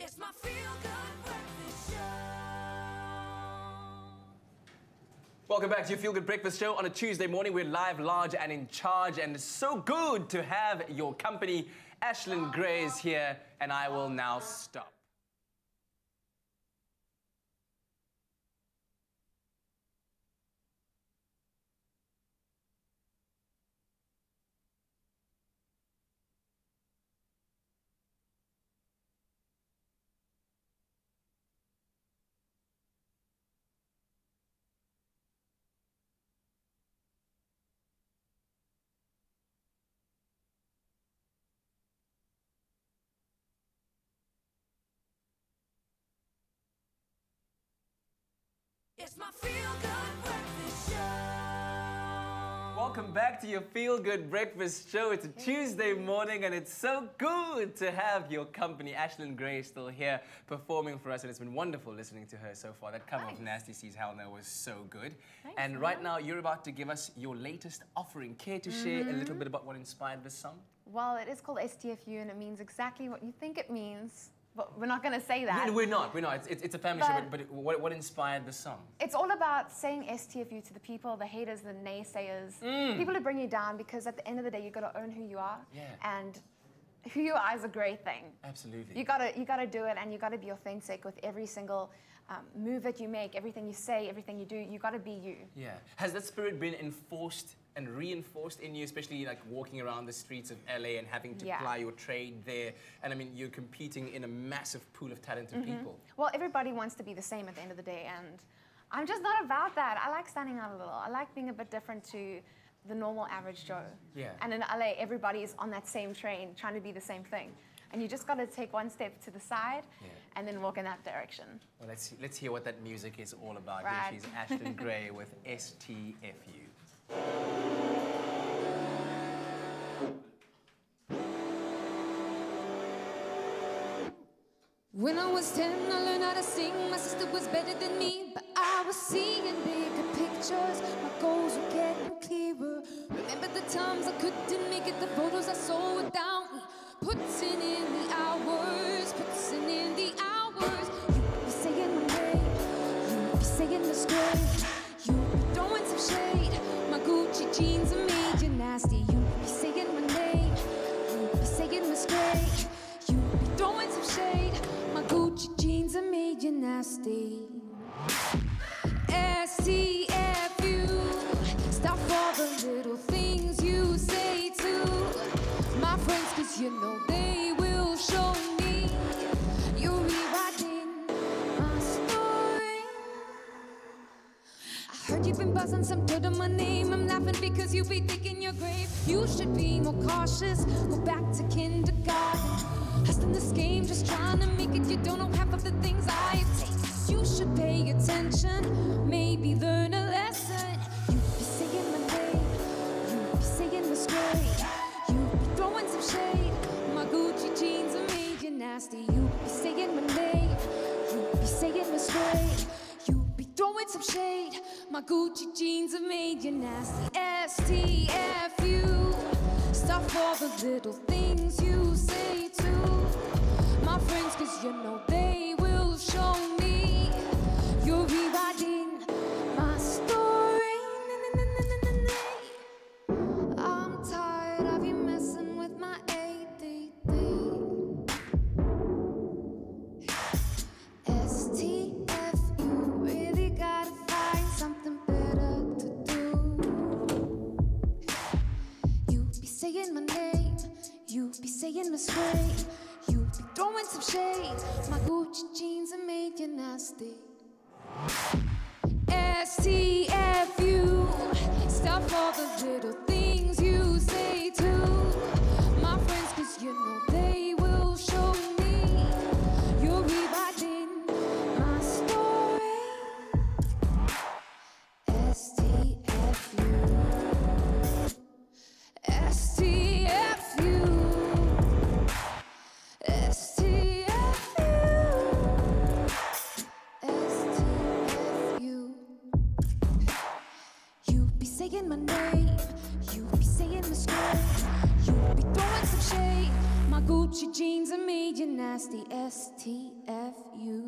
It's my feel-good breakfast show. Welcome back to your Feel Good Breakfast Show on a Tuesday morning. We're live, large and in charge, and it's so good to have your company. Ashlyn Gray is here, and I will now stop. It's my feel-good breakfast show. Welcome back to your Feel Good Breakfast Show. It's a Tuesday morning, and it's so good to have your company. Ashlyn Gray is still here performing for us, and it's been wonderful listening to her so far. That cover of Nasty C's Hell No was so good. Thanks, and right now, you're about to give us your latest offering. Care to share a little bit about what inspired this song? Well, it is called STFU, and it means exactly what you think it means. But we're not going to say that. We're not. It's a family show, but what inspired the song? It's all about saying STFU to the people, the haters, the naysayers, people who bring you down, because at the end of the day, you've got to own who you are. Yeah. And who you are is a great thing. Absolutely. You gotta do it, and you gotta be authentic with every single move that you make, everything you say, everything you do. You gotta be you. Yeah. Has that spirit been enforced and reinforced in you, especially like walking around the streets of LA and having to ply your trade there? And I mean, you're competing in a massive pool of talented people. Well, everybody wants to be the same at the end of the day, and I'm just not about that. I like standing out a little. I like being a bit different to the normal average Joe. Yeah. And in LA, everybody is on that same train, trying to be the same thing. And you just got to take one step to the side and then walk in that direction. Well, let's hear what that music is all about. Right. Here she's Ashlyn Gray with STFU. When I was 10, I learned how to sing. My sister was better than me, but I was seeing bigger pictures. My goals were getting clearer. Remember the times I couldn't make it, the photos I saw without me. Putting in the hours, putting in the hours. You'd be saying my name, you'd be saying the script. You'd be throwing some shade. My Gucci jeans are made you nasty. You'd be saying my name, you'd be saying my script. You'd be throwing some shade. My Gucci jeans are made you nasty. STFU. Stop all the little things you say to my friends, 'cause you know they will show me you're rewriting my story. I heard you've been buzzing some dirt on my name. I'm laughing because you be thinking you're great. You should be more cautious. Go back to kindergarten. Hustling this game, just trying to make it. You don't know half of the things I take. You should pay attention, maybe learn a lesson. You be saying my name, you be saying what's great. You be throwing some shade. My Gucci jeans are made you nasty. You be saying my name, you be saying what's great. You be throwing some shade. My Gucci jeans are made you nasty. STFU. Stop all the little things you say to my friends, 'cause you know they will show me you're rewriting my story. I'm tired of you messing with my ADD. STFU, really gotta find something better to do. You be saying my name, you be saying my script. You be throwing some shade. My Gucci jeans are made you nasty. STFU. Stop all the little things you say to my friends, 'cause you know they will show me you're rewriting my story. STFU. STFU. STFU. STFU. You be saying my name, you be saying my script. You be throwing some shade. My Gucci jeans are me. need your nasty STFU.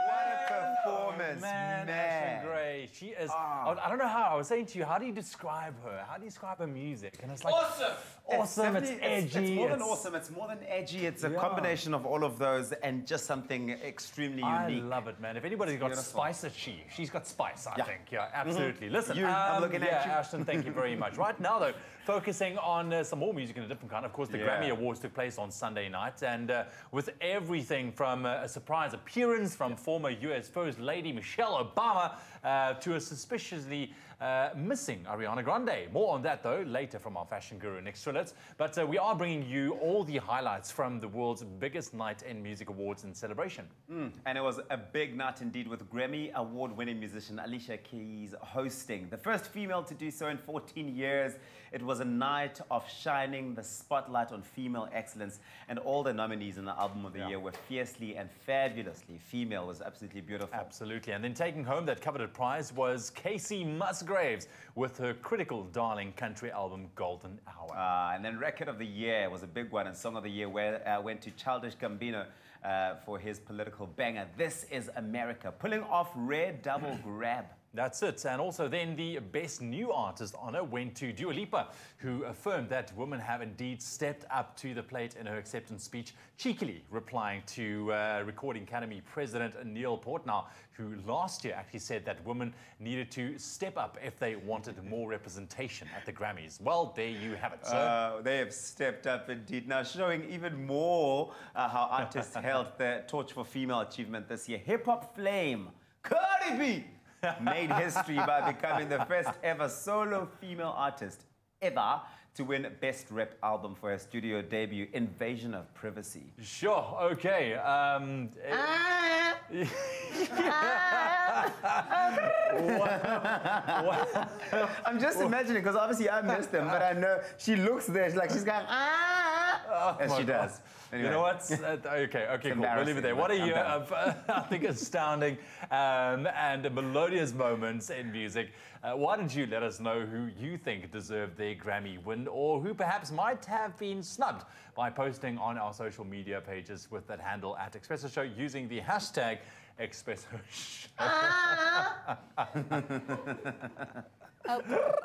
What a performance, Man, man. Ashlyn Gray. She is. I don't know how. I was saying to you, how do you describe her? How do you describe her music? And it's like Awesome! awesome. It's definitely- edgy. It's more than awesome. It's more than edgy. It's a Yeah. combination of all of those and just something extremely I unique. love it, man. If anybody's got beautiful. spice, it's she. She's got spice, I Yeah. think. Yeah, absolutely. Listen, I'm looking at yeah, you. Ashton, thank you very much. Right now, though, focusing on some more music in a different kind. Of course, the Yeah. Grammy Awards took place on Sunday night, and with everything from a surprise appearance from former U.S. First Lady Michelle Obama to a suspiciously missing Ariana Grande. More on that, though, later from our fashion guru, Nick Strelitz. But we are bringing you all the highlights from the world's biggest night in music awards and celebration. And it was a big night indeed, with Grammy Award-winning musician Alicia Keys hosting. The first female to do so in 14 years. It was a night of shining the spotlight on female excellence, and all the nominees in the Album of the Year were fiercely and fabulously female. It was absolutely beautiful. Absolutely. And then taking home that coveted prize was Casey Musgraves with her critical darling country album, Golden Hour. And then Record of the Year was a big one, and Song of the Year went to Childish Gambino for his political banger, This Is America, pulling off rare double grab. That's it. And also then the Best New Artist honor went to Dua Lipa, who affirmed that women have indeed stepped up to the plate in her acceptance speech, cheekily replying to Recording Academy President Neil Portnow, who last year actually said that women needed to step up if they wanted more representation at the Grammys. Well, there you have it. So They have stepped up indeed. Now showing even more how artists held the torch for female achievement this year. Hip-hop flame, Cardi B, made history by becoming the first ever solo female artist ever to win Best Rap Album for her studio debut, Invasion of Privacy. sure, okay. I'm just imagining, because obviously I missed them, but I know she looks there, she's going, as she does. Anyway. You know what? Okay, cool. We'll leave it there. What a I'm year done. of, I think, astounding and melodious moments in music. Why don't you let us know who you think deserved their Grammy win, or who perhaps might have been snubbed, by posting on our social media pages with that handle at Expresso Show using the hashtag Expresso Show. Oh,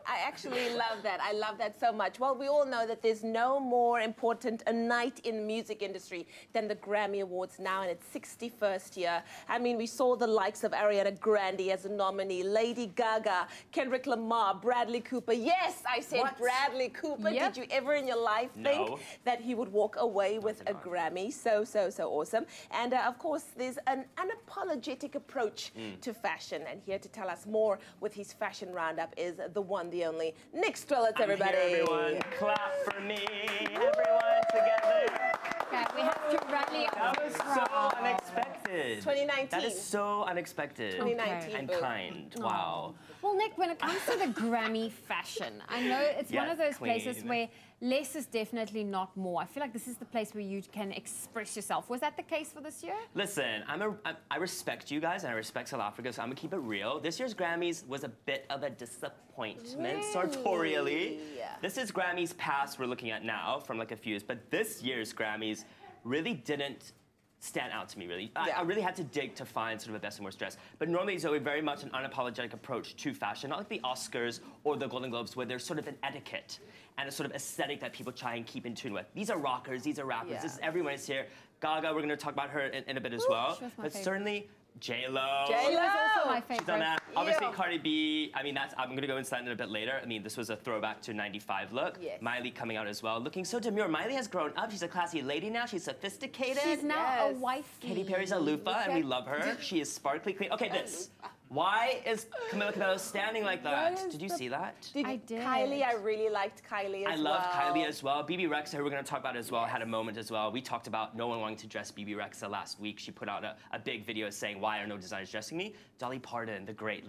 I actually love that. I love that so much. Well, we all know that there's no more important a night in the music industry than the Grammy Awards now in its 61st year. I mean, we saw the likes of Ariana Grande as a nominee, Lady Gaga, Kendrick Lamar, Bradley Cooper. Yes, I said What? Bradley Cooper. Yep. Did you ever in your life think No. that he would walk away with a Grammy? So awesome. And of course, there's an unapologetic approach to fashion. And here to tell us more with his fashion roundup is the one, the only, Nick Strelitz, everybody. I'm here, everyone. Clap for me. Everyone together. Okay, we have to rally up. That was so unexpected. 2019. That is so unexpected. 2019. And Boom. kind. Wow. Well, Nick, when it comes to the Grammy fashion, I know it's one Yes, of those places queen. where less is definitely not more. I feel like this is the place where you can express yourself. Was that the case for this year? Listen, I respect you guys and I respect South Africa, so I'm gonna keep it real. This year's Grammys was a bit of a disappointment, sartorially. Yeah. This is Grammys past we're looking at now from like a few years, but this year's Grammys really didn't stand out to me, really. I really had to dig to find sort of a best and worst dress. But normally it's always very much an unapologetic approach to fashion, not like the Oscars or the Golden Globes, where there's sort of an etiquette and a sort of aesthetic that people try and keep in tune with. These are rockers, these are rappers, Yeah. this is everyone is here. Gaga, we're gonna talk about her in a bit as well. she was my But favorite. certainly J-Lo. She was also my favorite. She's done that. Obviously, Yeah. Cardi B, I mean, I'm going to go into that in a bit later. I mean, this was a throwback to 95 look. Yes. Miley coming out as well, looking so demure. Miley has grown up. She's a classy lady now. She's sophisticated. She's now a Yes. wife. Katy Perry's a loofah, and we love her. She is sparkly clean. Okay, this. Why is Camila Cabello standing like that? is Did you the- see that? I did. Kylie, I really liked Kylie as well. I love Kylie as well. BB Rexa, who we're going to talk about as well, had a moment as well. We talked about no one wanting to dress BB Rexa last week. She put out a big video saying, why are no designers dressing me? Dolly Parton, the great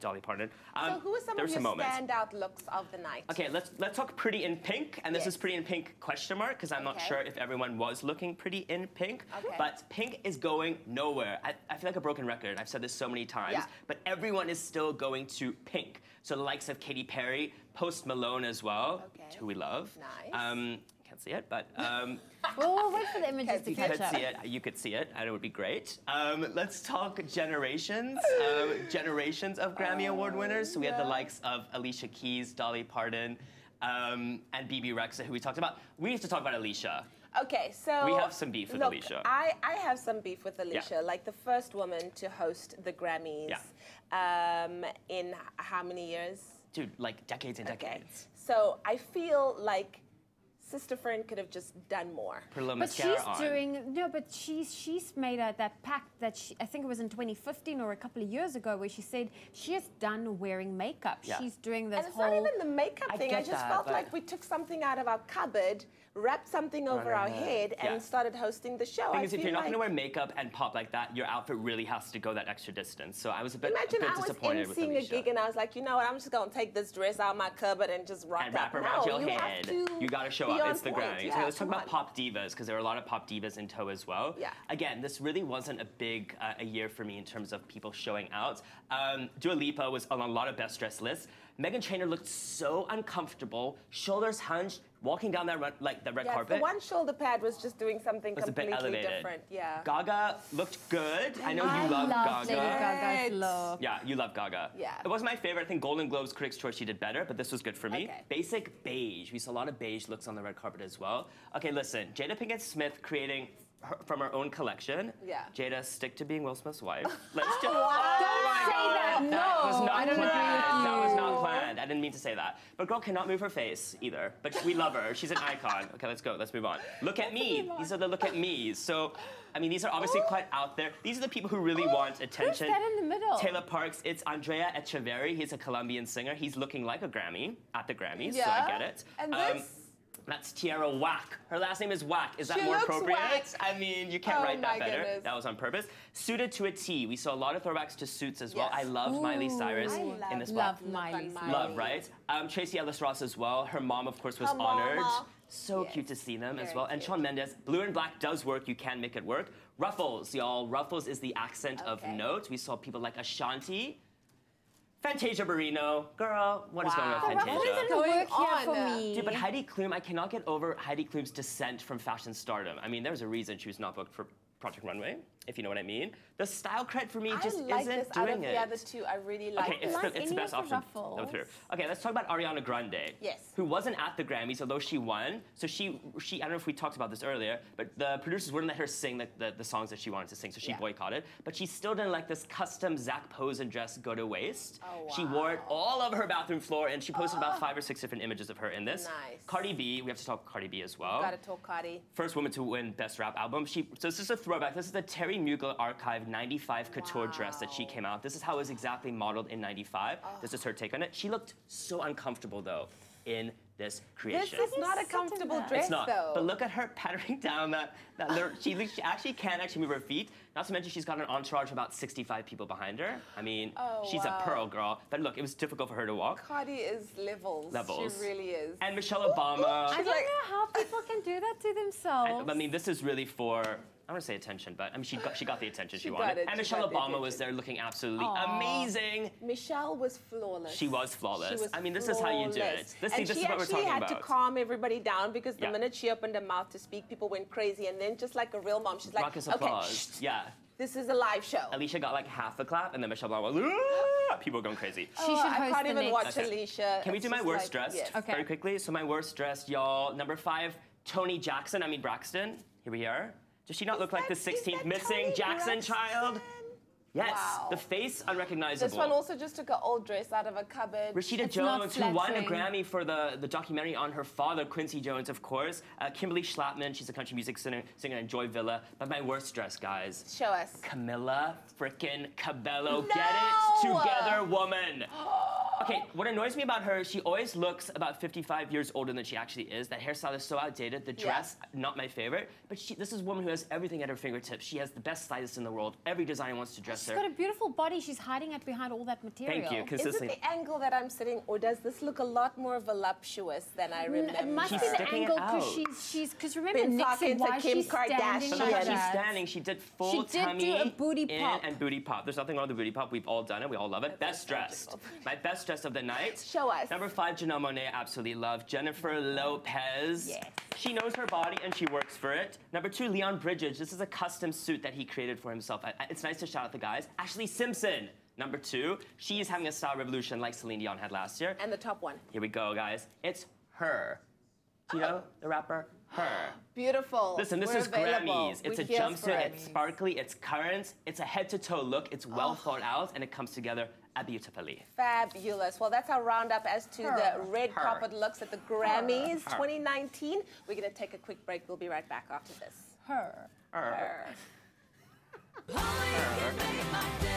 Dolly Parton. So who are some of your standout looks of the night? Okay, let's talk Pretty in Pink, and this Yes. is Pretty in Pink question mark, because I'm not Okay. sure if everyone was looking pretty in pink. Okay. But pink is going nowhere. I feel like a broken record. I've said this so many times, Yeah. but everyone is still going to pink. So the likes of Katy Perry, Post Malone as well, Okay. who we love. Nice. can't see it, but We'll wait for the images to you catch could up. see it. You could see it, and it would be great. Let's talk generations. Generations of Grammy Award winners. So we had the likes of Alicia Keys, Dolly Parton, and BB Rexa, who we talked about. We need to talk about Alicia. Okay, so We have some beef with look, Alicia. I have some beef with Alicia. Like the first woman to host the Grammys in how many years? Dude, like decades and Okay. decades. So I feel like Sister Fern could have just done more. Her little But mascara she's on. doing but she's made that pact that I think it was in 2015 or a couple of years ago where she said she is done wearing makeup. Yeah. She's doing this And it's whole. not even the makeup I thing. get I just that, felt but- like we took something out of our cupboard, wrapped something over our head, and Yeah. started hosting the show. Because if feel you're not like- going to wear makeup and pop like that, your outfit really has to go that extra distance. So I was a bit Imagine I was disappointed with emceeing a Alicia. gig and I was like, you know what, I'm just gonna take this dress out of my cupboard and just rock And wrap that. around No, your you head. have to You got to show be up. on It's the point. Grammys. Yeah, Okay, let's talk come about on. pop divas because there are a lot of pop divas in tow as well. Yeah. Again, this really wasn't a big a year for me in terms of people showing out. Dua Lipa was on a lot of best dressed lists. Meghan Trainor looked so uncomfortable, shoulders hunched, walking down that red Yeah, carpet. the one shoulder pad was just doing something was a bit completely elevated. different. Yeah. Gaga looked good. I know I you love love Gaga. Lady Gaga's Good. look. Yeah, you love Gaga. Yeah. It wasn't my favorite. I think Golden Globes Critics' Choice she did better, but this was good for me. Okay. Basic beige. We saw a lot of beige looks on the red carpet as well. Okay, listen. Jada Pinkett Smith creating from her own collection. Yeah. Jada, stick to being Will Smith's wife. Let's just. Don't my say God. that. That was No, not I don't agree planned. with That was you. not planned. I didn't mean to say that. But girl cannot move her face either. But we love her. She's an icon. Okay, let's go. Let's move on. Look at me. These are the look at me's. So, I mean, these are obviously quite out there. These are the people who really want attention. Who's that in the middle? Taylor Parks. It's Andrea Echeverri. He's a Colombian singer. He's looking like a Grammy at the Grammys, so I get it. And this? That's Tiara Whack. Her last name is Whack. Is that She more looks appropriate? whack. I mean, you can't Oh write that my better. goodness. That was on purpose. Suited to a T. We saw a lot of throwbacks to suits as well. Yes. I love Miley Cyrus I in this love one. Miley. Love, right? Tracy Ellis Ross as well. Her mom, of course, was Her honored. mama. So Yes. cute to see them as Very well. And cute. Shawn Mendes, blue and black does work. You can make it work. Ruffles, y'all. Ruffles is the accent of Okay. note. We saw people like Ashanti. Fantasia Barrino. Girl, what is going on Wow. with Ruffles Fantasia? didn't work Going here for on? me. Dude, but Heidi Klum, I cannot get over Heidi Klum's descent from fashion stardom. I mean, there's a reason she was not booked for Project Runway, if you know what I mean. The style cred for me just I like isn't this out doing of it. the other two. I really like Okay, this. it's like the any best of the option. That was fair. ruffles. Okay, let's talk about Ariana Grande. Yes. Who wasn't at the Grammys, although she won. So she I don't know if we talked about this earlier, but the producers wouldn't let her sing the songs that she wanted to sing, so she Yeah. boycotted. But she still didn't let this custom Zac Posen dress go to waste. Oh, She wore it all over her bathroom floor, and she posted about 5 or 6 different images of her in this. Nice. Cardi B, we have to talk Cardi B as well. Gotta talk Cardi. First woman to win Best Rap Album. So this is a throwback. This is the Terry Mugler Archive 95 couture dress that she came out. This is how it was exactly modeled in 95. This is her take on it. She looked so uncomfortable, though, in this creation. This is not a sit in comfortable that? dress, It's not. though. But look at her pattering down that she actually can move her feet. Not to mention she's got an entourage of about 65 people behind her. I mean, she's wow. a pearl girl. But look, it was difficult for her to walk. Cardi is levels. Levels. She really is. And Michelle Obama. I don't know how people can do that to themselves. I mean, this is really for, I don't want to say attention, but I mean, she got the attention she She wanted. got it, And she Michelle got the Obama was attention. there looking absolutely amazing. Michelle was flawless. She was flawless. She was I mean, this is how you do flawless. it. This And is she what we're actually talking had about. to calm everybody down because the Yeah. minute she opened her mouth to speak, people went crazy. And then just like a real mom, she's like, Raucous okay, applause. shh, Yeah. this is a live show. Alicia got like half the clap, and then Michelle Obama was, people going crazy. She should I host can't the even next. watch Okay. Alicia. Can we It's do my just worst like, dressed yes. Okay. very quickly? So my worst dressed, y'all. Number 5, Toni Braxton. Here we are. Does she not look like the Is 16th that missing Toni Jackson Braxton? child? Yes. Wow. The face unrecognizable. This one also just took an old dress out of a cupboard. Rashida It's not Jones, who won a flattering. Grammy for the documentary on her father, Quincy Jones, of course. Kimberly Schlappman, she's a country music singer in Joy Villa. But my worst dress, guys. Show us. Camila frickin' Cabello. No! Get it together, woman. Okay, what annoys me about her, she always looks about 55 years older than she actually is. That hairstyle is so outdated. The dress, not my favorite. But this is a woman who has everything at her fingertips. She has the best stylist in the world. Every designer wants to dress She's her. got a beautiful body. She's hiding it behind all that material. Thank you. Is it Consistently. the angle that I'm sitting, or does this look a lot more voluptuous than I remember? It must She's be the sticking it angle because out. she's because remember Been Nick talking said to why Kim she's standing Kardashian. But like look how she's that. standing. She did full did tummy do a booty in pop. and booty pop. There's nothing wrong with the booty pop. We've all done it. We all love it. Best dressed. My best dress of the night. Show us. Number 5, Janelle Monáe, absolutely love. Jennifer Lopez. Yes. She knows her body and she works for it. Number 2, Leon Bridges. This is a custom suit that he created for himself. It's nice to shout out the guys. Ashley Simpson. Number 2, she is having a style revolution like Celine Dion had last year. And the top one. Here we go, guys. It's her. Do you know the rapper? Her. Beautiful. Listen, this We're is available. Grammys. It's We're a here for jumpsuit, it. it's sparkly, it's current, it's a head-to-toe look, it's well thought out, and it comes together beautifully. Fabulous. Well, that's our roundup as to the red carpet looks at the Grammys 2019. We're going to take a quick break. We'll be right back after this. Her. Only you can make my day.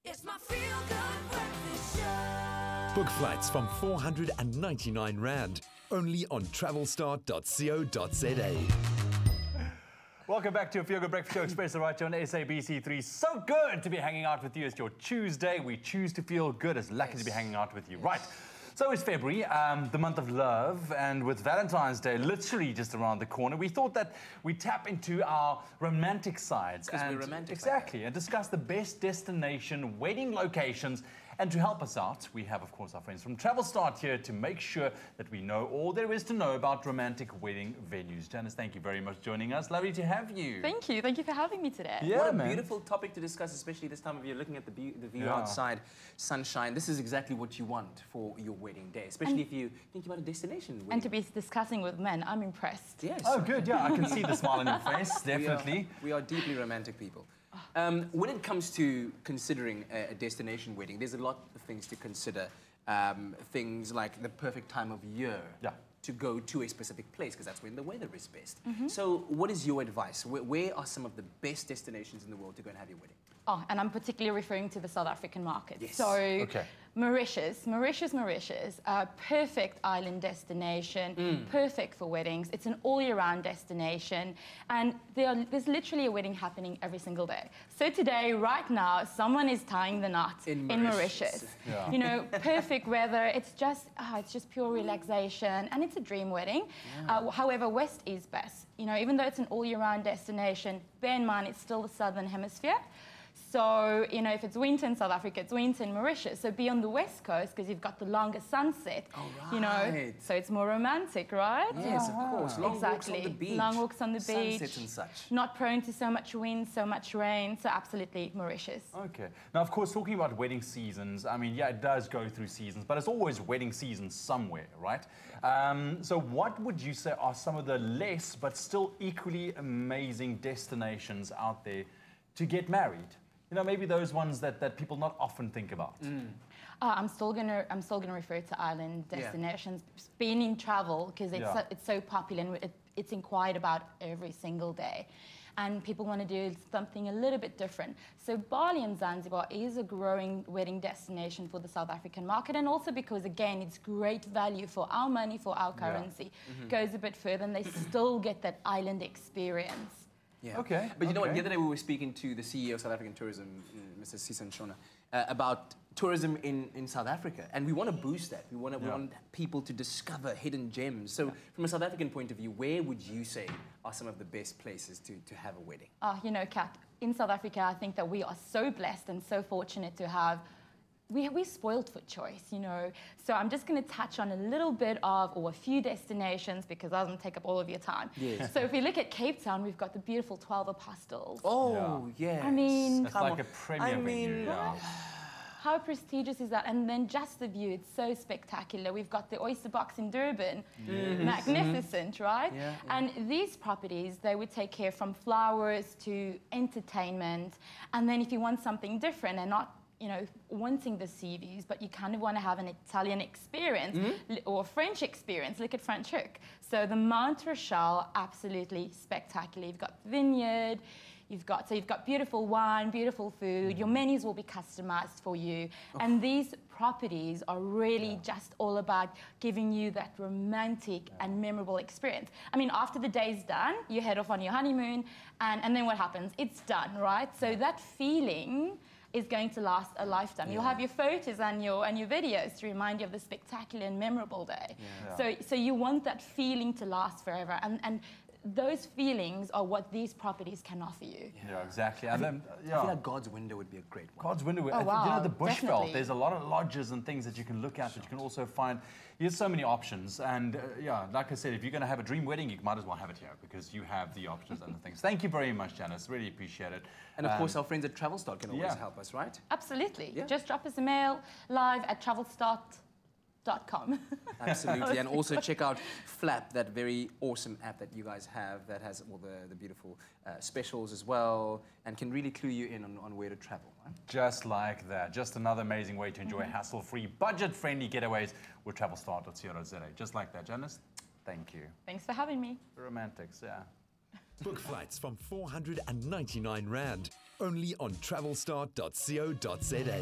It's my feel-good breakfast show. Book flights from 499 Rand, only on travelstar.co.za. Welcome back to your Feel Good Breakfast Show, Expresso right here on SABC3. So good to be hanging out with you. It's your Tuesday. We choose to feel good. It's lucky to be hanging out with you. Right. So it's February, the month of love, and with Valentine's Day literally just around the corner, we thought that we'd tap into our romantic sides. Because we're romantic. Exactly, and discuss the best destination wedding locations. And to help us out, we have, of course, our friends from Travel Start here to make sure that we know all there is to know about romantic wedding venues. Janice, thank you very much for joining us. Lovely to have you. Thank you. Thank you for having me today. Yeah, what a man. beautiful topic to discuss, especially this time of year, looking at the view outside, sunshine. This is exactly what you want for your wedding day, especially if you think about a destination wedding. And to be discussing with men, I'm impressed. Yes. Oh, good. Yeah, I can see the smile on your face, definitely. We are deeply romantic people. When it comes to considering a destination wedding, there's a lot of things to consider. Things like the perfect time of year. Yeah. to go to a specific place because that's when the weather is best. So what is your advice? Where are some of the best destinations in the world to go and have your wedding? Oh, and I'm particularly referring to the South African market. Yes. So, Okay. Mauritius, perfect island destination, perfect for weddings. It's an all-year-round destination, and there's literally a wedding happening every single day. So today, right now, someone is tying the knot in Mauritius. Yeah. You know, perfect weather. It's just pure relaxation, and it's a dream wedding. However, West is best. You know, even though it's an all-year-round destination, bear in mind it's still the Southern Hemisphere. So, you know, if it's winter in South Africa, it's winter in Mauritius. So be on the west coast because you've got the longer sunset, you know, so it's more romantic, right? Yes, of course. Long walks on the beach. Long walks on the beach. Sunsets and such. Not prone to so much wind, so much rain. So absolutely Mauritius. Okay. Now, of course, talking about wedding seasons, I mean, yeah, it does go through seasons, but it's always wedding season somewhere, right? So what would you say are some of the less but still equally amazing destinations out there to get married? You know, maybe those ones that people not often think about. I'm still gonna refer to island destinations. Being in travel because it's so popular and it's inquired about every single day, and people want to do something a little bit different. So Bali and Zanzibar is a growing wedding destination for the South African market, and also because again it's great value for our money, for our currency. Goes a bit further, and they still get that island experience. Yeah. Okay. But you know what? The other day we were speaking to the CEO of South African Tourism, Mr. Sisan Shona, about tourism in South Africa, and we want to boost that. We want people to discover hidden gems. So, from a South African point of view, where would you say are some of the best places to have a wedding? You know, Kat, in South Africa, I think that we are so blessed and so fortunate to have. We're spoiled for choice, you know. So I'm just going to touch on a little bit of, or a few destinations, because that doesn't take up all of your time. Yes. So if we look at Cape Town, we've got the beautiful 12 Apostles. Oh, yes. I mean, It's like a premier venue. Yeah. how prestigious is that? And then just the view, it's so spectacular. We've got the Oyster Box in Durban. Magnificent, right? Yeah. And these properties, they would take care from flowers to entertainment. And then if you want something different and not, you know, wanting the sea views, but you kind of want to have an Italian experience or a French experience, look at French Hook. So the Mount Rochelle, absolutely spectacular. You've got vineyard, you've got beautiful wine, beautiful food. Your menus will be customized for you. And these properties are really just all about giving you that romantic and memorable experience. I mean, after the day's done, you head off on your honeymoon, and then what happens? It's done, right? So that feeling is going to last a lifetime. You'll have your photos and your videos to remind you of the spectacular and memorable day. So you want that feeling to last forever, and those feelings are what these properties can offer you. Yeah, exactly. And then, I feel like God's Window would be a great one. God's Window. Oh, You wow, know, the Bushveld, definitely. there's a lot of lodges and things that you can look at that you can also find. There's so many options. And yeah, like I said, if you're going to have a dream wedding, you might as well have it here because you have the options and the things. Thank you very much, Janice. Really appreciate it. And of course, our friends at Travelstart can always help us, right? Absolutely. Yeah. Just drop us a mail live at travelstart.com. Absolutely. And also check out Flap, that very awesome app that you guys have that has all the beautiful specials as well and can really clue you in on where to travel. Right? Just like that. Just another amazing way to enjoy hassle-free, budget-friendly getaways with travelstart.co.za. Just like that, Janice. Thank you. Thanks for having me. The romantics, yeah. Book flights from 499 Rand, only on travelstart.co.za.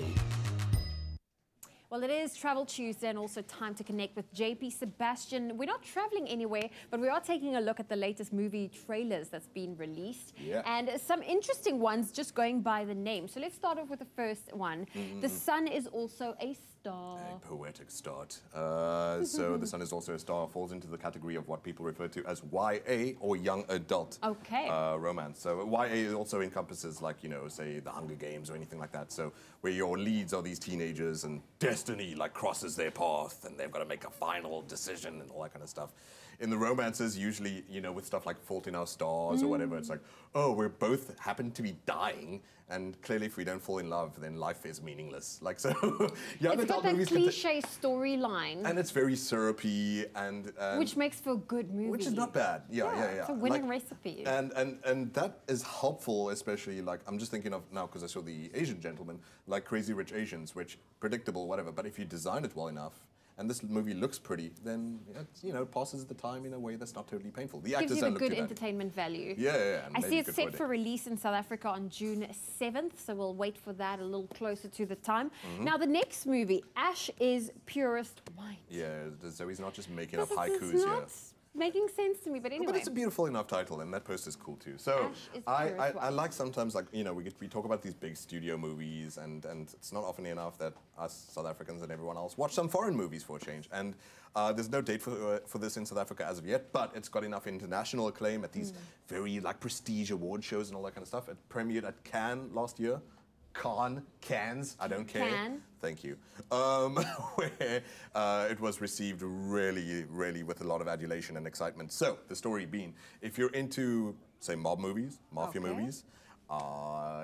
Well, it is Travel Tuesday and also time to connect with JP Sebastian. We're not traveling anywhere, but we are taking a look at the latest movie trailers that's been released. Yeah. And some interesting ones just going by the name. So let's start off with the first one. The Sun is also a star. A poetic start. So The Sun is also a star falls into the category of what people refer to as YA or young adult romance. So YA also encompasses, like, you know, say The Hunger Games or anything like that. So where your leads are these teenagers and destiny like crosses their path and they've got to make a final decision and all that kind of stuff. In the romances, usually, you know, with stuff like Fault in Our Stars or whatever, it's like, oh, we're both happen to be dying, and clearly if we don't fall in love, then life is meaningless. Like, so, young It's got adult that movies cliche storyline. and it's very syrupy and Which makes for a good movie. which is not bad. Yeah. It's a winning recipe. And that is helpful, especially, like, I'm just thinking of now because I saw The Asian Gentleman, like Crazy Rich Asians, which predictable, whatever. But if you design it well enough and this movie looks pretty, then it passes the time in a way that's not totally painful. The Gives actors you don't the look good too bad. entertainment value. Yeah. I see it's good set a for day. release in South Africa on June 7th, so we'll wait for that a little closer to the time. Mm-hmm. Now, the next movie, Ash is Purest White. Yeah, Zoe's not just making up This haikus is here. not making sense to me, but anyway. But it's a beautiful enough title, and that poster's cool too. So Ash is I Purest White. like sometimes, like, we talk about these big studio movies, and it's not often enough that us South Africans and everyone else watch some foreign movies for a change. And there's no date for this in South Africa as of yet, but it's got enough international acclaim at these very prestige award shows and all that kind of stuff. It premiered at Cannes last year. Cannes, I don't care. Cannes. Thank you. Where it was received really, really with a lot of adulation and excitement. So, the story being, if you're into, say, mob movies, mafia movies,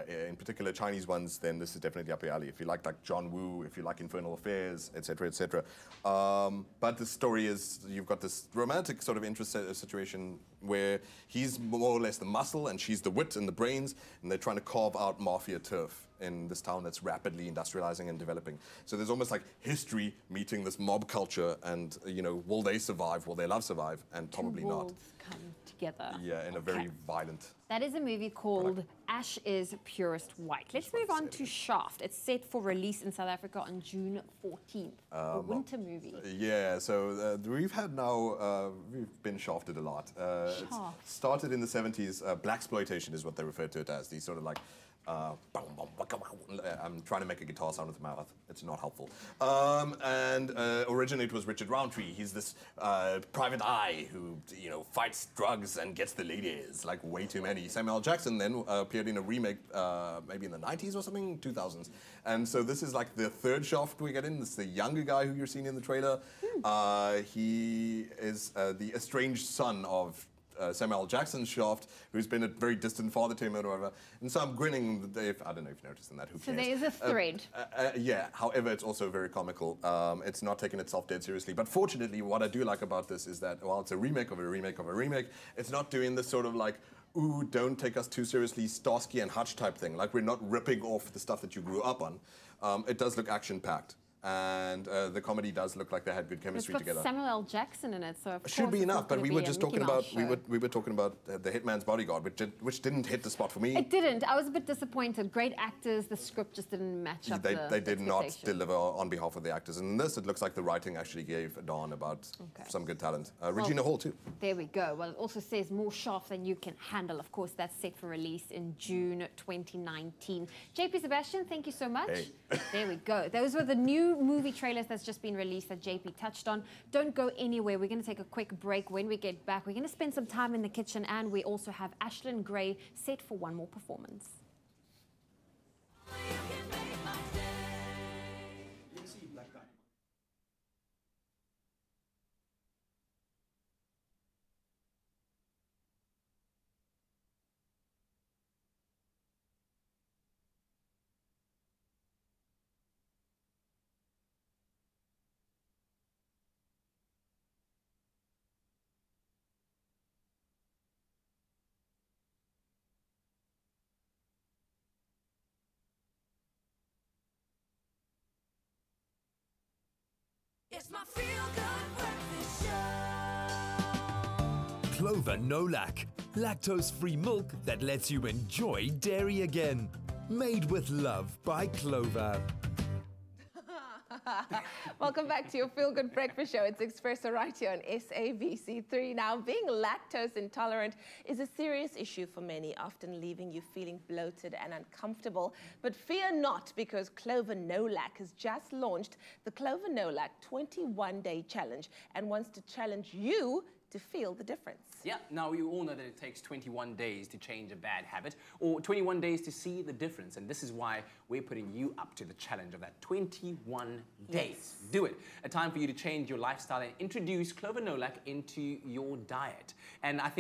in particular Chinese ones, then this is definitely up your alley. If you like John Woo, if you like Infernal Affairs, etc., etc. But the story is, you've got this romantic sort of interest situation where he's more or less the muscle and she's the wit and the brains, and they're trying to carve out mafia turf in this town that's rapidly industrializing and developing. So there's almost like history meeting this mob culture, and will they survive? Will their love survive? And probably Two not. worlds come together. Yeah, in a very violent. That is a movie called Ash is Purest White. Let's move on to Shaft. It's set for release in South Africa on June 14th. A winter movie. Yeah, so we've been shafted a lot. It started in the 70s. Blaxploitation is what they refer to it as. These sort of like I'm trying to make a guitar sound with my mouth. It's not helpful. And originally it was Richard Roundtree. He's this private eye who, fights drugs and gets the ladies, like way too many. Samuel L. Jackson then appeared in a remake maybe in the 90s or something, 2000s. And so this is like the third Shaft we get in. This is the younger guy who you're seeing in the trailer. He is the estranged son of Samuel L. Jackson's Shaft, who's been a very distant father to him or whatever. And so I'm grinning, I don't know if you noticed in that, who So cares? there is a thread. Yeah, however, it's also very comical. It's not taking itself dead seriously. But fortunately, what I do like about this is that, while it's a remake of a remake of a remake, it's not doing this sort of like, ooh, don't take us too seriously, Starsky and Hutch type thing. Like, we're not ripping off the stuff that you grew up on. It does look action-packed. And the comedy does look like they had good chemistry It's got together. Samuel L. Jackson in it, so of Should course be it's enough, not but gonna we be were a just Mickey talking Mouse about show. we were talking about the Hitman's Bodyguard, which didn't hit the spot for me. It didn't. I was a bit disappointed. Great actors, the script just didn't match up. They did not expectation. deliver on behalf of the actors. And in this, it looks like the writing actually gave a darn about some good talent. Regina Hall, too. There we go. Well, it also says more Shaft than you can handle. Of course, that's set for release in June 2019. JP Sebastian, thank you so much. Hey. There we go. Those were the new movie trailers that's just been released that JP touched on. Don't go anywhere. We're going to take a quick break. When we get back, we're going to spend some time in the kitchen, and we also have Ashlyn Gray set for one more performance. It's my feel-good breakfast show. Clover No Lac. Lactose-free milk that lets you enjoy dairy again. Made with love by Clover. Welcome back to your Feel Good Breakfast Show. It's Expresso right here on SABC3. Now, being lactose intolerant is a serious issue for many, often leaving you feeling bloated and uncomfortable. But fear not, because Clover No Lac has just launched the Clover No Lac 21-day challenge and wants to challenge you to feel the difference. Yeah, now we all know that it takes 21 days to change a bad habit, or 21 days to see the difference, and this is why we're putting you up to the challenge of that 21 days. Yes. Do it. A time for you to change your lifestyle and introduce Clover No Lac into your diet. And I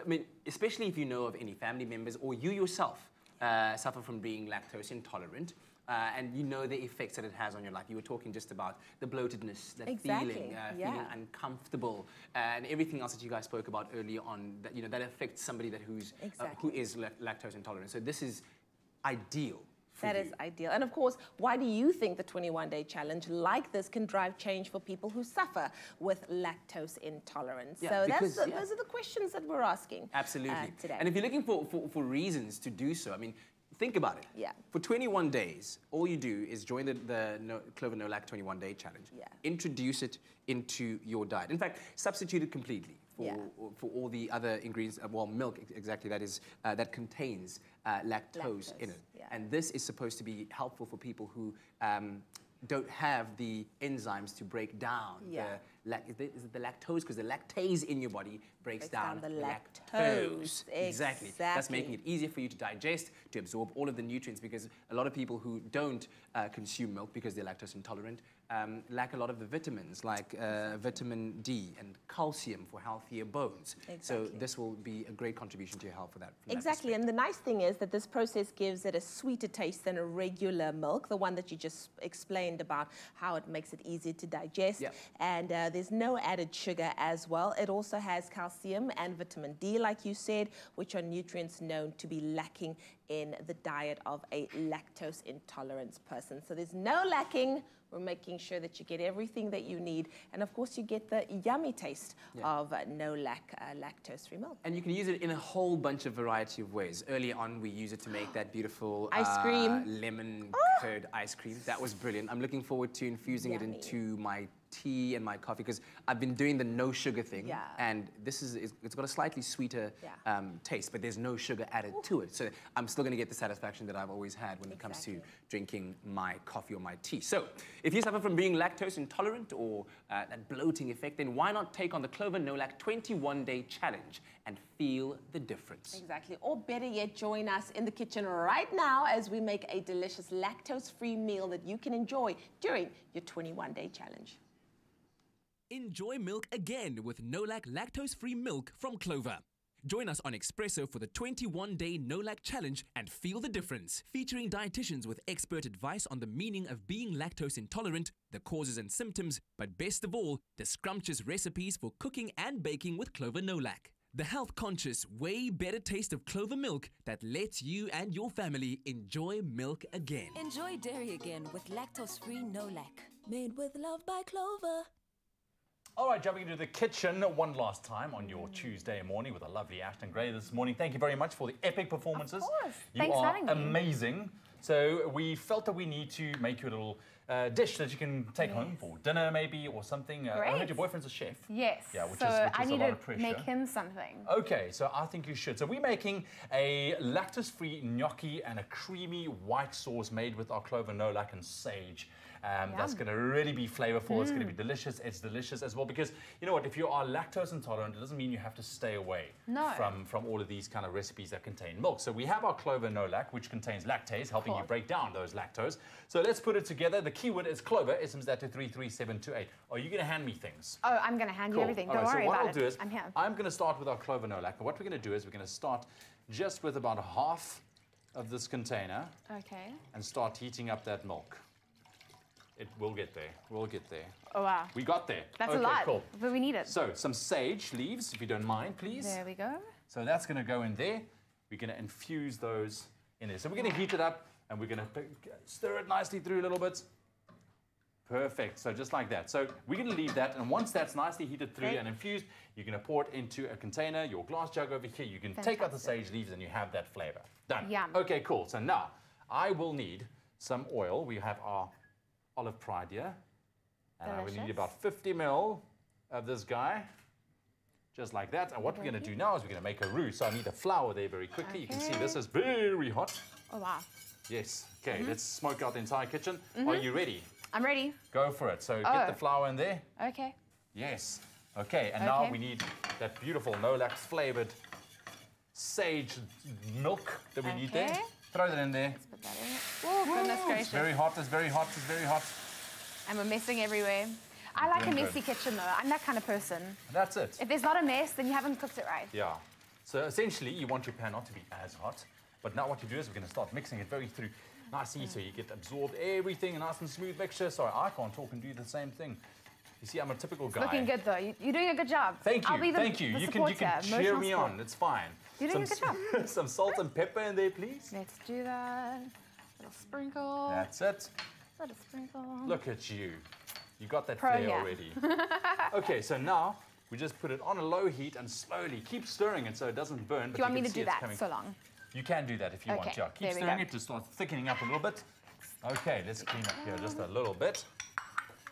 mean, especially if you know of any family members or you yourself suffer from being lactose intolerant, and you know the effects that it has on your life. You were talking just about the bloatedness, that feeling uncomfortable, and everything else that you guys spoke about earlier on. That that affects somebody who is lactose intolerant. So this is ideal for you. That is ideal. And of course, why do you think the 21-day challenge like this can drive change for people who suffer with lactose intolerance? Yeah, Those are the questions that we're asking Absolutely. today. And if you're looking for reasons to do so, I mean, think about it. Yeah. For 21 days, all you do is join the Clover No Lac 21-day challenge. Yeah. Introduce it into your diet. In fact, substitute it completely for all the other ingredients. Well, milk, exactly, that contains lactose in it. Yeah. And this is supposed to be helpful for people who don't have the enzymes to break down is it the lactose? Because the lactase in your body breaks down the lactose. lactose. Exactly. That's making it easier for you to digest, to absorb all of the nutrients, because a lot of people who don't consume milk because they're lactose intolerant lack a lot of the vitamins like vitamin D and calcium for healthier bones. Exactly. So this will be a great contribution to your health for that. Exactly, and the nice thing is that this process gives it a sweeter taste than a regular milk, the one that you just explained about how it makes it easier to digest. Yep. And there's no added sugar as well. It also has calcium and vitamin D, like you said, which are nutrients known to be lacking in the diet of a lactose intolerance person. So there's no lacking. We're making sure that you get everything that you need. And of course, you get the yummy taste of no-lac lactose-free milk. And you can use it in a whole bunch of variety of ways. Early on, we use it to make that beautiful ice cream. Lemon curd ice cream. That was brilliant. I'm looking forward to infusing it into my tea and my coffee, because I've been doing the no sugar thing, and it's got a slightly sweeter taste, but there's no sugar added to it. So I'm still going to get the satisfaction that I've always had when it comes to drinking my coffee or my tea. So if you suffer from being lactose intolerant or that bloating effect, then why not take on the Clover No Lac 21-day challenge and feel the difference? Exactly. Or better yet, join us in the kitchen right now as we make a delicious lactose-free meal that you can enjoy during your 21-day challenge. Enjoy milk again with No-Lac lactose-free milk from Clover. Join us on Expresso for the 21-day No-Lac challenge and feel the difference. Featuring dietitians with expert advice on the meaning of being lactose intolerant, the causes and symptoms, but best of all, the scrumptious recipes for cooking and baking with Clover No-Lac. The health-conscious, way better taste of Clover milk that lets you and your family enjoy milk again. Enjoy dairy again with lactose-free No-Lac. Made with love by Clover. All right, jumping into the kitchen one last time on your Tuesday morning with a lovely Ashton Gray this morning. Thank you very much for the epic performances. Of course. You Thanks for are having me. amazing. So we felt that we need to make you a little dish that you can take home for dinner maybe or something. I heard your boyfriend's a chef. Yes. Yeah, which so is I a need lot of to pressure. make him something. Okay, so I think you should. So we're making a lactose-free gnocchi and a creamy white sauce made with our clover, no-lac and sage. That's going to really be flavorful. It's going to be delicious. It's delicious as well because, you know what, if you are lactose intolerant, it doesn't mean you have to stay away from all of these kind of recipes that contain milk. So we have our clover no-lac, which contains lactase, helping you break down those lactose. So let's put it together. The keyword is clover, SMs that to 33728. Are you going to hand me things? Oh, I'm going to hand you everything. Don't worry about it. So what I'll do is, I'm here. I'm going to start with our clover no-lac. And what we're going to do is we're going to start just with about half of this container. Okay. And start heating up that milk. It will get there. We'll get there. Oh, wow. We got there. That's a lot, cool. but we need it. So, some sage leaves, if you don't mind, please. There we go. So that's going to go in there. We're going to infuse those in there. So we're going to heat it up, and we're going to stir it nicely through a little bit. Perfect. So just like that. So we're going to leave that, and once that's nicely heated through and infused, you're going to pour it into a container, your glass jug over here. You can take out the sage leaves, and you have that flavor. Done. Yum. Okay, cool. So now, I will need some oil. We have our olive pride here. And I will need about 50 ml of this guy, just like that. And what we're going to do now is we're going to make a roux. So I need a flour there very quickly. You can see this is very hot. Oh, wow. Yes. Okay, let's smoke out the entire kitchen. Are you ready? I'm ready. Go for it. So get the flour in there. Okay. Yes. Okay, and now we need that beautiful no-lac flavored sage milk that we need there. Throw that in there. Let's put that in. Oh, goodness gracious. It's very hot, it's very hot, it's very hot. And we're messing everywhere. I like a messy kitchen, though. I'm that kind of person. That's it. If there's not a mess, then you haven't cooked it right. Yeah. So essentially, you want your pan not to be as hot. But now what you do is we're going to start mixing it very through. Nicely, so you get absorbed everything, a nice and smooth mixture. Sorry, I can't talk and do the same thing. You see, I'm a typical guy. Looking good, though. You're doing a good job. Thank you, I'll be thank you. The You support can here, cheer me support. on, it's fine. You're doing a good job. Some salt and pepper in there, please. Let's do that. Little sprinkle. That's it. Little sprinkle. Look at you. You got that Pro flair here. already. Okay, so now we just put it on a low heat and slowly keep stirring it so it doesn't burn. Do you want me to do that so long? You can do that if you want to. there Keep we stirring go. it to start thickening up a little bit. Okay, let's clean up here just a little bit.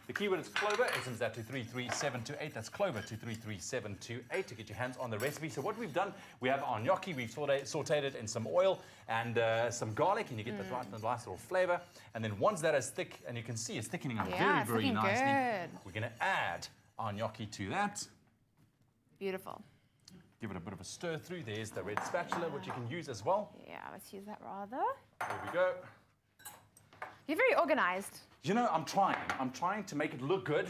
The keyword is Clover. SMS that to 33728. That's Clover to 33728 to get your hands on the recipe. So what we've done, we have our gnocchi. We've sauteed it in some oil and some garlic, and you get the nice little flavor. And then once that is thick, and you can see it's thickening up very nicely, we're going to add our gnocchi to that. Beautiful. Give it a bit of a stir through. There's the red spatula, which you can use as well. Yeah, let's use that rather. There we go. You're very organized. You know, I'm trying. I'm trying to make it look good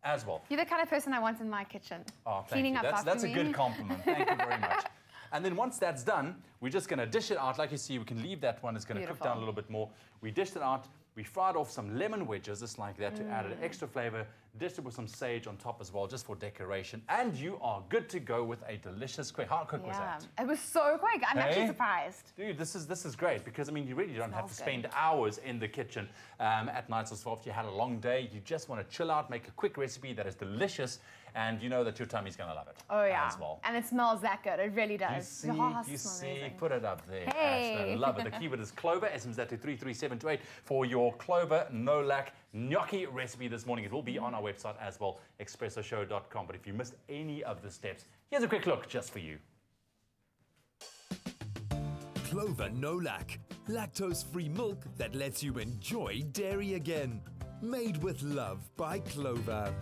as well. You're the kind of person I want in my kitchen. Oh, thank Cleaning you. up after That's a me. good compliment. Thank you very much. And then once that's done, we're just going to dish it out. Like you see, we can leave that one. It's going to cook down a little bit more. We dished it out. We fried off some lemon wedges, just like that, to add an extra flavor. Dished it with some sage on top as well, just for decoration. And you are good to go with a delicious quick. How quick was that? It was so quick. I'm actually surprised. Dude, this is great because, I mean, you really don't have to spend hours in the kitchen at night or so. If you had a long day, you just want to chill out, make a quick recipe that is delicious, and you know that your tummy's going to love it as well. And it smells that good. It really does. You see, put it up there. Hey. I love it. The keyword is Clover. SMS that to 33728 for your Clover no-lac gnocchi recipe this morning. It will be on our website as well, expressoshow.com. But if you missed any of the steps, here's a quick look just for you. Clover no-lac, lactose-free milk that lets you enjoy dairy again. Made with love by Clover.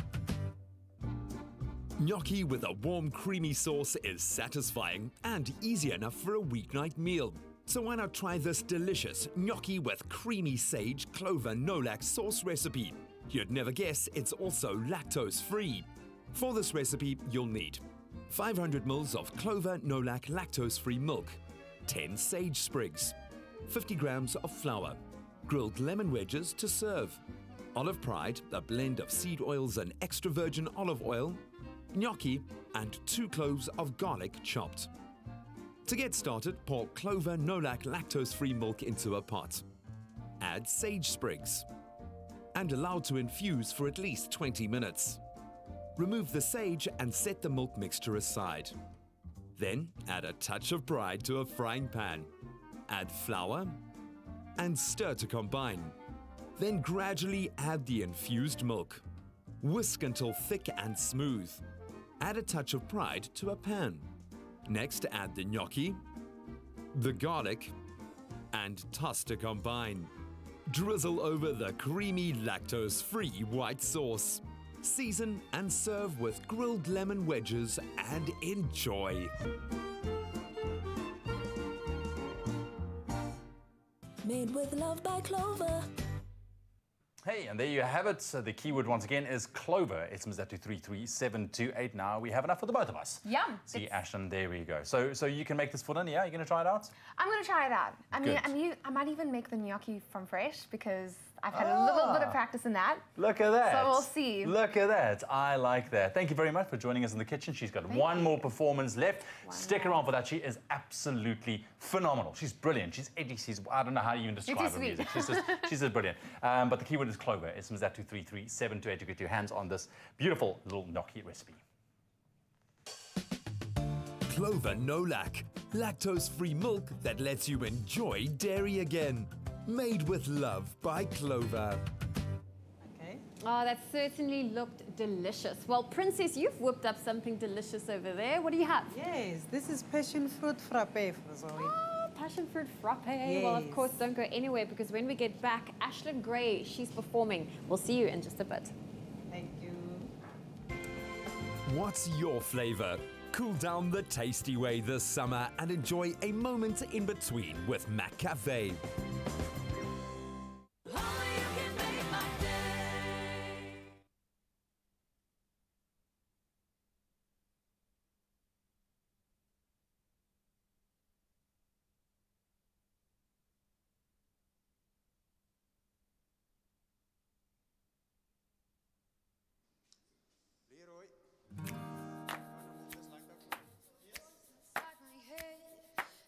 Gnocchi with a warm, creamy sauce is satisfying and easy enough for a weeknight meal. So why not try this delicious gnocchi with creamy sage clover no-lac sauce recipe? You'd never guess it's also lactose-free. For this recipe, you'll need 500 ml of clover no-lac lactose-free milk, 10 sage sprigs, 50 grams of flour, grilled lemon wedges to serve, olive pride, a blend of seed oils and extra virgin olive oil, gnocchi, and 2 cloves of garlic chopped. To get started, pour Clover no-lac lactose-free milk into a pot. Add sage sprigs and allow to infuse for at least 20 minutes. Remove the sage and set the milk mixture aside. Then add a touch of pride to a frying pan. Add flour and stir to combine. Then gradually add the infused milk. Whisk until thick and smooth. Add a touch of pride to a pan. Next, add the gnocchi, the garlic, and toss to combine. Drizzle over the creamy lactose-free white sauce. Season and serve with grilled lemon wedges and enjoy. Made with love by Clover. Hey, and there you have it. So the keyword once again is Clover. SMS that to 33728. Now we have enough for the both of us. Yum. See, Ashton, there we go. So you can make this for dinner, yeah? You're going to try it out? I'm going to try it out. I might even make the gnocchi from fresh because I've had a little bit of practice in that. Look at that. So we'll see. Look at that. I like that. Thank you very much for joining us in the kitchen. She's got one more performance left. Stick around for that. She is absolutely phenomenal. She's brilliant. She's edgy. I don't know how you even describe her music. She's just brilliant. But the keyword is Clover. SMS that to 33728 to get your hands on this beautiful little gnocchi recipe. Clover no-lac, lactose-free milk that lets you enjoy dairy again. Made with love by Clover. Oh, that certainly looked delicious. Well, Princess, you've whipped up something delicious over there. What do you have? Yes, this is passion fruit frappe for Zoe. Oh, passion fruit frappe. Yes. Well, of course, don't go anywhere because when we get back, Ashlyn Gray, she's performing. We'll see you in just a bit. Thank you. What's your flavor? Cool down the tasty way this summer and enjoy a moment in between with Mac Cafe.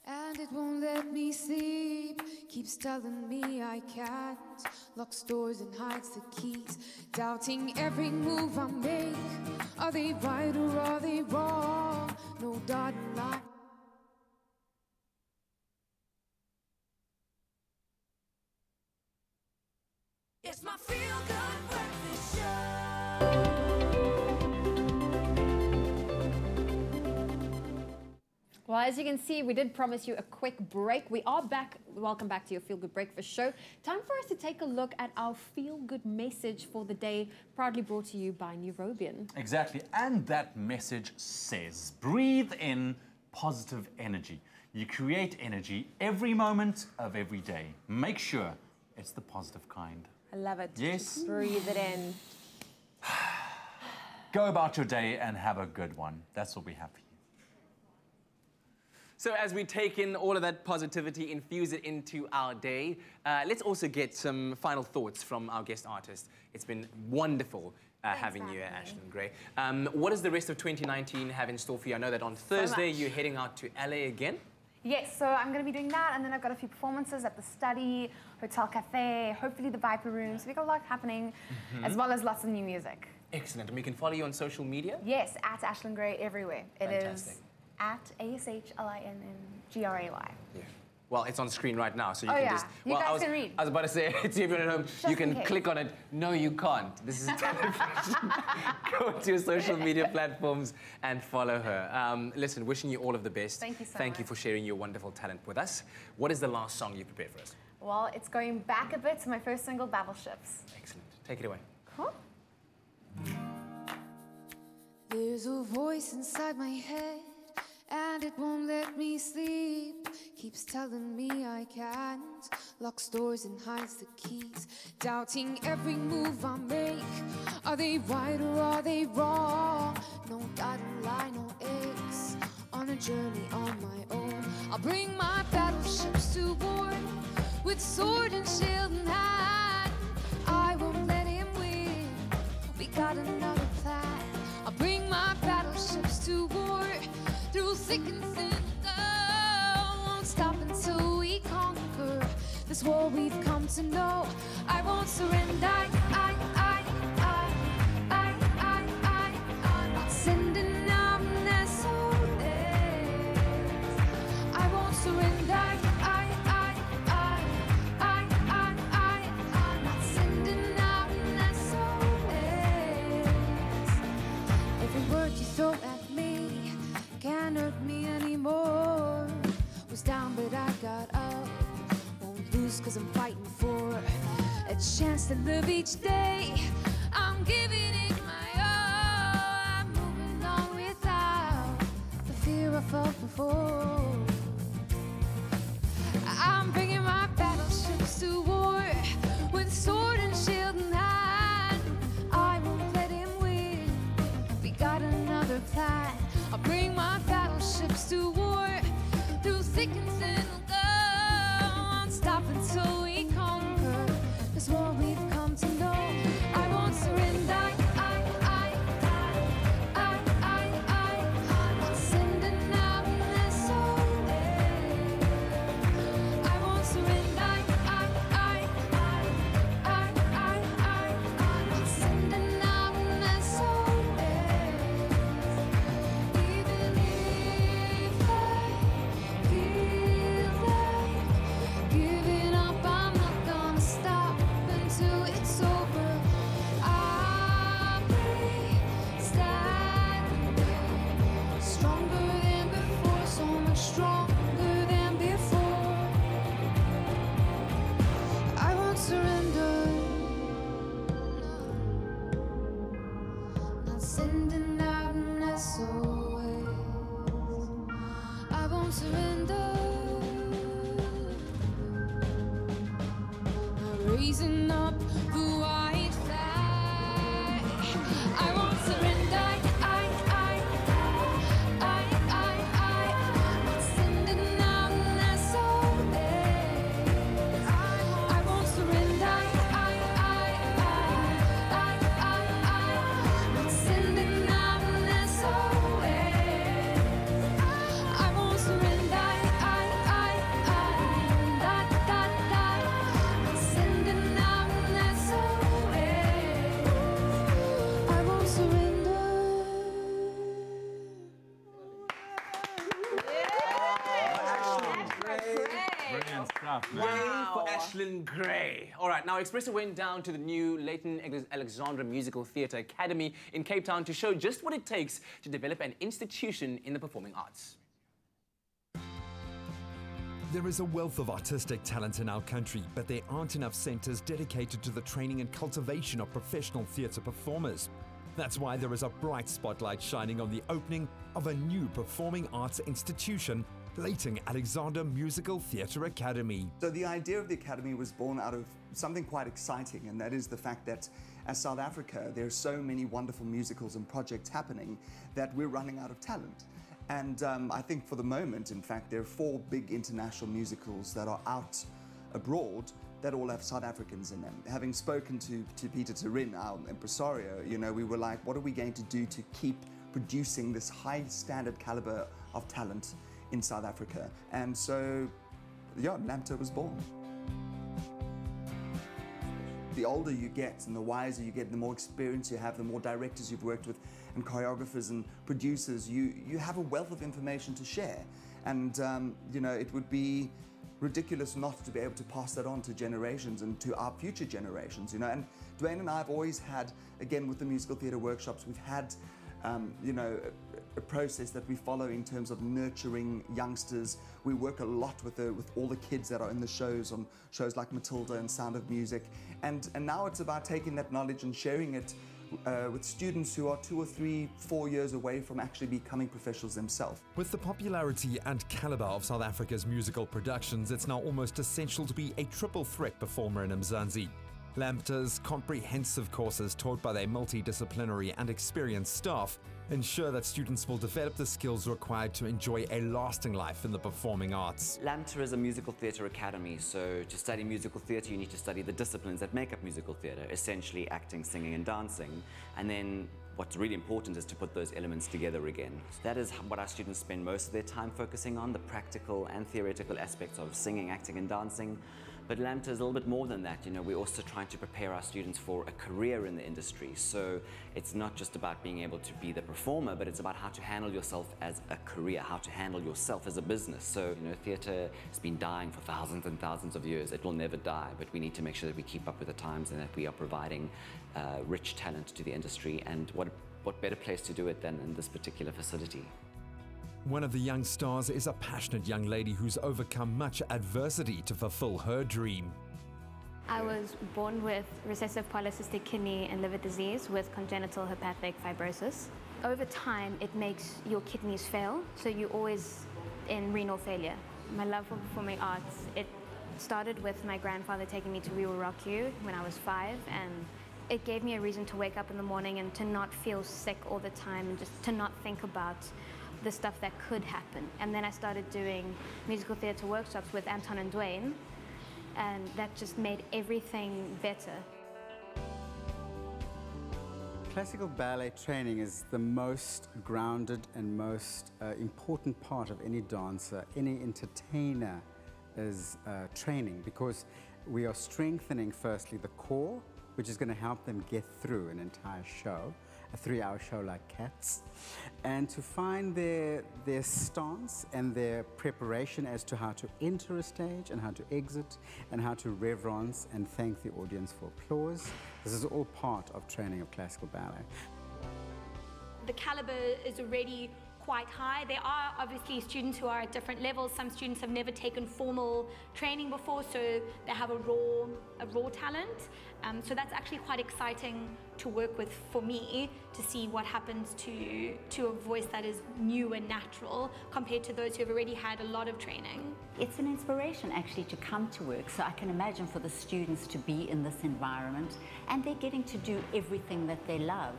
And it won't let me sleep. keeps telling me I can't. Locks doors and hides the keys, doubting every move I make. Are they right or are they wrong? No dotted line. It's my feel-good breakfast show. Well, as you can see, we did promise you a quick break. We are back. Welcome back to your Feel Good Breakfast show. Time for us to take a look at our Feel Good message for the day, proudly brought to you by Neurobian. Exactly, and that message says, breathe in positive energy. You create energy every moment of every day. Make sure it's the positive kind. I love it. Yes. Breathe it in. Go about your day and have a good one. That's what we have for you. So as we take in all of that positivity, infuse it into our day, let's also get some final thoughts from our guest artist. It's been wonderful having you, Ashlyn Gray. What does the rest of 2019 have in store for you? I know that on Thursday you're heading out to LA again. Yes, so I'm going to be doing that, and then I've got a few performances at the Study, Hotel Cafe, hopefully the Viper Room. So we've got a lot happening, as well as lots of new music. Excellent. And we can follow you on social media? Yes, at Ashlyn Gray everywhere. It Fantastic. is at ASHLINNGRAY. Yeah. Well, it's on screen right now, so you Oh, can yeah. just... You well, guys can read. I was about to say, to everyone at home, Just you can in case. click on it. No, you can't. This is television. Go to your social media platforms and follow her. Listen, wishing you all of the best. Thank you so Thank you much. for sharing your wonderful talent with us. What is the last song you prepared for us? Well, it's going back a bit to my first single, Battleships. Excellent. Take it away. Cool. There's a voice inside my head, and it won't let me sleep. Keeps telling me I can't. Locks doors and hides the keys, doubting every move I make. Are they right or are they wrong? No dotted line, no X. On a journey on my own, I'll bring my battleships to war. With sword and shield in hand, I won't let him win. We got another plan. I'll bring my battleships to war. Through thick and thin, won't stop until we conquer this war we've come to know. I won't surrender. I'm not sending out an SOS. I won't surrender. I'm not sending out an SOS. Every word you throw at me can't hurt me anymore. Was down but I got up. Won't lose cause I'm fighting for a chance to live each day. I'm giving it my all. I'm moving on without the fear I felt before. I'm bringing my battleships to war. With sword and shield in hand, I won't let him win. We got another plan. I'll bring my battleships to war. Through thick and thin, we'll go. Won't stop until we conquer this war we've come to know. I won't surrender. I'm not sending out an SOS. I won't surrender. I'm not sending out an SOS. Even if I feel like giving up, I'm not gonna stop until it's over. I'll be standing stronger than before, so much stronger than before. I won't surrender. Not sending out an SOS. I won't surrender. Not raising up the white flag. I won't surrender. Not sending out an SOS. I won't surrender. Not sending out an SOS. I won't surrender. Ashlyn Gray. All right, now Expresso went down to the new Leighton Alexandra Musical Theatre Academy in Cape Town to show just what it takes to develop an institution in the performing arts. There is a wealth of artistic talent in our country, but there aren't enough centres dedicated to the training and cultivation of professional theatre performers. That's why there is a bright spotlight shining on the opening of a new performing arts institution, Leighton Alexandra Musical Theatre Academy. So the idea of the Academy was born out of something quite exciting, and that is the fact that as South Africa, there are so many wonderful musicals and projects happening that we're running out of talent. And I think for the moment, in fact, there are 4 big international musicals that are out abroad that all have South Africans in them. Having spoken to Peter Turin, our impresario, you know, we were like, what are we going to do to keep producing this high standard caliber of talent in South Africa? And so, yeah, LAMTA was born. The older you get and the wiser you get, the more experience you have, the more directors you've worked with and choreographers and producers, you have a wealth of information to share. And, you know, it would be ridiculous not to be able to pass that on to generations and to our future generations, you know. And Dwayne and I have always had, again, with the musical theatre workshops, we've had, you know, a process that we follow in terms of nurturing youngsters. We work a lot with all the kids that are in the shows, on shows like Matilda and Sound of Music. And now it's about taking that knowledge and sharing it with students who are 2 or 3, 4 years away from actually becoming professionals themselves. With the popularity and calibre of South Africa's musical productions, it's now almost essential to be a triple threat performer in Mzansi. LAMTA's comprehensive courses taught by their multidisciplinary and experienced staff ensure that students will develop the skills required to enjoy a lasting life in the performing arts. LAMTA is a musical theatre academy, so to study musical theatre you need to study the disciplines that make up musical theatre, essentially acting, singing and dancing, and then what's really important is to put those elements together again. So that is what our students spend most of their time focusing on, the practical and theoretical aspects of singing, acting and dancing. But LAMTA is a little bit more than that. You know, we're also trying to prepare our students for a career in the industry. So it's not just about being able to be the performer, but it's about how to handle yourself as a career, how to handle yourself as a business. So, you know, theatre has been dying for thousands and thousands of years. It will never die, but we need to make sure that we keep up with the times and that we are providing rich talent to the industry. And what better place to do it than in this particular facility? One of the young stars is a passionate young lady who's overcome much adversity to fulfill her dream. I was born with recessive polycystic kidney and liver disease with congenital hepatic fibrosis. Over time, it makes your kidneys fail, so you're always in renal failure. My love for performing arts, it started with my grandfather taking me to We Will Rock You when I was 5, and it gave me a reason to wake up in the morning and to not feel sick all the time and just to not think about the stuff that could happen. And then I started doing musical theatre workshops with Anton and Dwayne, and that just made everything better. Classical ballet training is the most grounded and most important part of any dancer, any entertainer is training, because we are strengthening firstly the core, which is going to help them get through an entire show, a 3-hour show like Cats, and to find their stance and their preparation as to how to enter a stage and how to exit and how to reverence and thank the audience for applause. This is all part of training of classical ballet. The caliber is already quite high. There are obviously students who are at different levels. Some students have never taken formal training before, so they have a raw talent. So that's actually quite exciting to work with for me, to see what happens to a voice that is new and natural compared to those who have already had a lot of training. It's an inspiration actually to come to work, so I can imagine for the students to be in this environment, and they're getting to do everything that they love.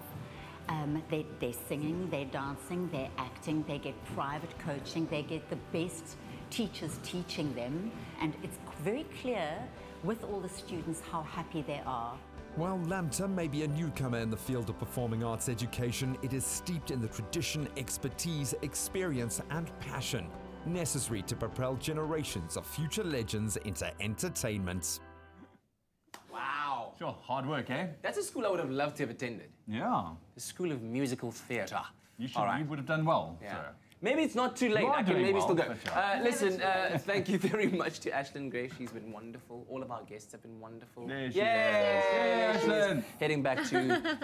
They're singing, they're dancing, they're acting, they get private coaching, they get the best teachers teaching them, and it's very clear with all the students how happy they are. While LAMTA may be a newcomer in the field of performing arts education, it is steeped in the tradition, expertise, experience and passion necessary to propel generations of future legends into entertainment. Wow. Sure, hard work, eh? That's a school I would have loved to have attended. Yeah. The School of Musical Theatre. You would have done well, Yeah. sir. Maybe it's not too late. You are I can doing maybe well, still go. but yeah. Listen, thank you very much to Ashlyn Gray. She's been wonderful. All of our guests have been wonderful. There she Yay! is. Yay, Ashlyn. She's heading back to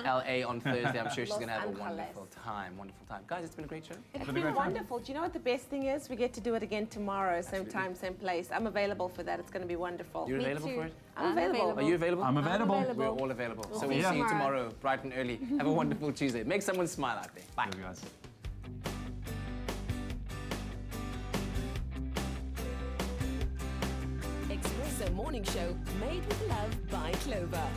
LA on Thursday. I'm sure she's going to have a Los wonderful time. Wonderful time. Guys, it's been a great show. It's been wonderful. Do you know what the best thing is? We get to do it again tomorrow, same time, same place. I'm available for that. It's going to be wonderful. You're available for it? I'm available. Are you available? I'm available. We're all available. We'll So see we'll you see you tomorrow. tomorrow, bright and early. Have a wonderful Tuesday. Make someone smile out there. Bye. Guys. Expresso Morning Show, made with love by Clover.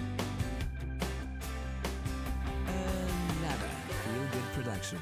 Another feel-good production.